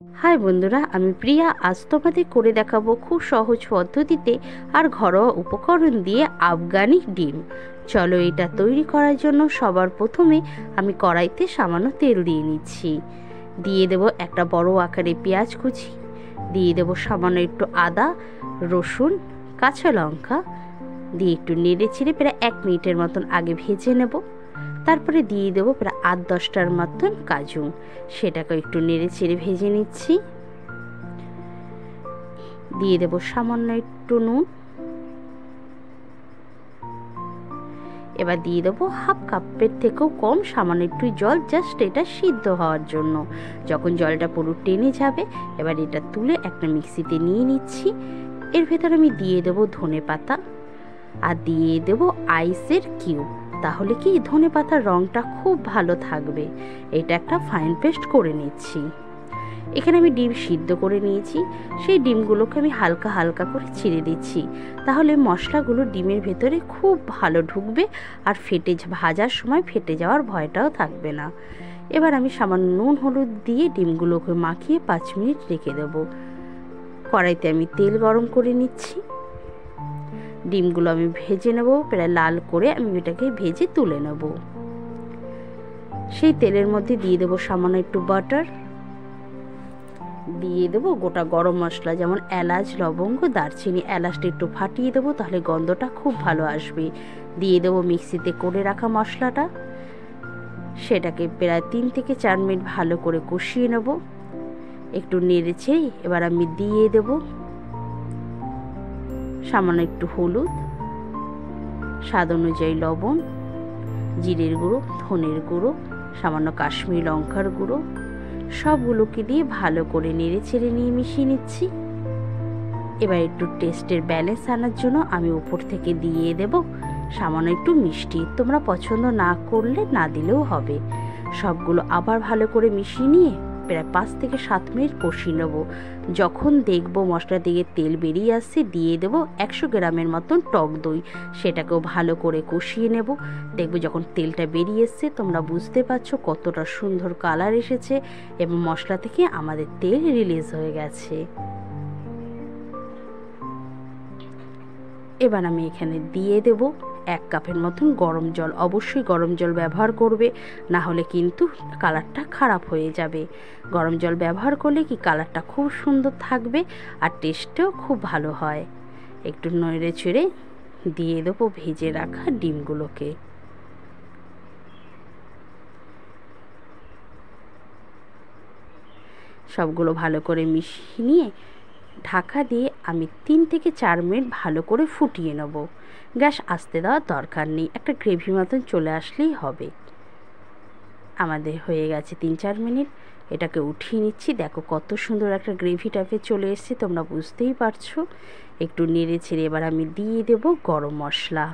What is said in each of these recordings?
High বন্ধুরা, আমি প্রিয়া। আজ তোমাদের করে দেখাবো খুব সহজ পদ্ধতিতে আর ঘরোয়া উপকরণ দিয়ে আফগানি ডিম। চলো, এটা তৈরি করার জন্য সবার প্রথমে আমি কড়াইতে সামান্য তেল দিয়ে নিচ্ছি। দিয়ে দেব একটা বড় আকারে পেঁয়াজ কুচি, দিয়ে দেব সামান্য একটু আদা, রসুন, কাঁচা লঙ্কা দিয়ে একটু নেড়ে ছেড়ে প্রায় 1 মিনিটের মতন আগে ভেজে নেব। তারপরে দিয়ে দেবো প্রায় 8-10টার মতন কাজু, সেটাকে একটু নেড়ে চেড়ে ভেজে নিচ্ছি। দিয়ে দেবো সামান্য একটু নুন। এবার দিয়ে দেবো 1/2 কাপের থেকেও কম সামান্য একটু জল, জাস্ট এটা সিদ্ধ হওয়ার জন্য। যখন জলটা পুরো টেনে যাবে, এবার এটা তুলে একটা মিক্সিতে নিয়ে নিচ্ছি। এর ভেতরে আমি দিয়ে দেবো ধনেপাতা আর দিয়ে দেবো আইসের কিউব। তাহলে কি ধনেপাতার রঙটা খুব ভালো থাকবে। এটা একটা ফাইন পেস্ট করে নিচ্ছি। এখানে আমি ডিম সিদ্ধ করে নিয়েছি, সেই ডিমগুলোকে আমি হালকা হালকা করে ছিঁড়ে দিচ্ছি। তাহলে মশলাগুলো ডিমের ভেতরে খুব ভালো ঢুকবে আর ভাজার সময় ফেটে যাওয়ার ভয়টাও থাকবে না। এবার আমি সামান্য নুন হলুদ দিয়ে ডিমগুলোকে মাখিয়ে 5 মিনিট রেখে দেবো। কড়াইতে আমি তেল গরম করে নিচ্ছি। ডিমগুলো আমি ভেজে নেব, প্রায় লাল করে আমি এটাকে ভেজে তুলে নেব। সেই তেলের মধ্যে দিয়ে দেবো সামান্য একটু বাটার, দিয়ে দেবো গোটা গরম মশলা যেমন এলাচ, লবঙ্গ, দারচিনি। এলাচটা একটু ফাটিয়ে দেবো, তাহলে গন্ধটা খুব ভালো আসবে। দিয়ে দেবো মিক্সিতে করে রাখা মশলাটা, সেটাকে প্রায় 3 থেকে 4 মিনিট ভালো করে কষিয়ে নেব। একটু নেড়েছে এবার আমি দিয়ে দেব সামান্য একটু হলুদ, স্বাদ অনুযায়ী লবণ, জিরের গুঁড়ো, ধনের গুঁড়ো, সামান্য কাশ্মীরি লঙ্কার গুঁড়ো, সবগুলোকে দিয়ে ভালো করে নেড়ে ছেড়ে নিয়ে মিশিয়ে নিচ্ছি। এবার একটু টেস্টের ব্যালেন্স আনার জন্য আমি উপর থেকে দিয়ে দেব সামান্য একটু মিষ্টি। তোমরা পছন্দ না করলে না দিলেও হবে। সবগুলো আবার ভালো করে মিশিয়ে নিয়ে প্রায় 5 থেকে 7 মিনিট কষিয়ে নেব। যখন দেখবো মশলা থেকে তেল বেরিয়ে আসছে, দিয়ে দেবো 100 গ্রামের মতন টক দই, সেটাকেও ভালো করে কষিয়ে নেব। দেখবো যখন তেলটা বেরিয়ে এসছে, তোমরা বুঝতে পারছো কতটা সুন্দর কালার এসেছে এবং মশলা থেকে আমাদের তেল রিলিজ হয়ে গেছে। এবার আমি এখানে দিয়ে দেব 1 কাপের মতন গরম জল। অবশ্যই গরম জল ব্যবহার করবে, না হলে কিন্তু কালারটা খারাপ হয়ে যাবে। গরম জল ব্যবহার করলে কি কালারটা খুব সুন্দর থাকবে আর টেস্টও খুব ভালো হয়। একটু নেড়ে চেড়ে দিয়ে দেবো ভেজে রাখা ডিমগুলোকে। সবগুলো ভালো করে মিশিয়ে নিয়ে ঢাকা দিয়ে আমি 3 থেকে 4 মিনিট ভালো করে ফুটিয়ে নেব। গ্যাস আস্তে দেওয়ার দরকার নেই, একটা গ্রেভি মতন চলে আসলেই হবে। আমাদের হয়ে গেছে 3-4 মিনিট। এটাকে উঠিয়ে নিচ্ছি। দেখো কত সুন্দর একটা গ্রেভি টাইপের চলে এসেছে, তোমরা বুঝতেই পারছো। একটু নেড়ে ছেড়ে এবার আমি দিয়ে দেব গরম মশলা।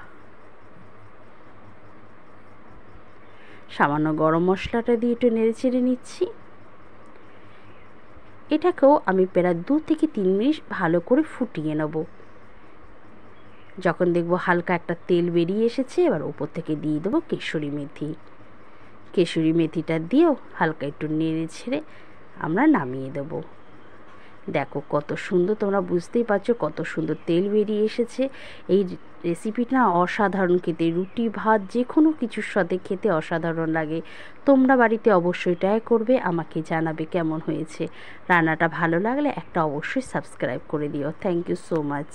সামান্য গরম মশলাটা দিয়ে একটু নেড়ে ছেড়ে নিচ্ছি। এটাকেও আমি প্রায় 2 থেকে 3 মিনিট ভালো করে ফুটিয়ে নেব। যখন দেখবো হালকা একটা তেল বেরিয়ে এসেছে, এবার উপর থেকে দিয়ে দেবো কেশরি মেথি। কেশরি মেথিটা দিয়েও হালকা একটু নেড়ে ছেড়ে আমরা নামিয়ে দেব। দেখো কত সুন্দর, তোমরা বুঝতেই পারছো কত সুন্দর তেল বেরিয়ে এসেছে। এই রেসিপিটা অসাধারণ খেতে, রুটি ভাত যে কোনো কিছুর সাথে খেতে অসাধারণ লাগে। তোমরা বাড়িতে অবশ্যই ট্রাই করবে, আমাকে জানাবে কেমন হয়েছে। রান্নাটা ভালো লাগলে একটা অবশ্যই সাবস্ক্রাইব করে দিও। Thank you so much.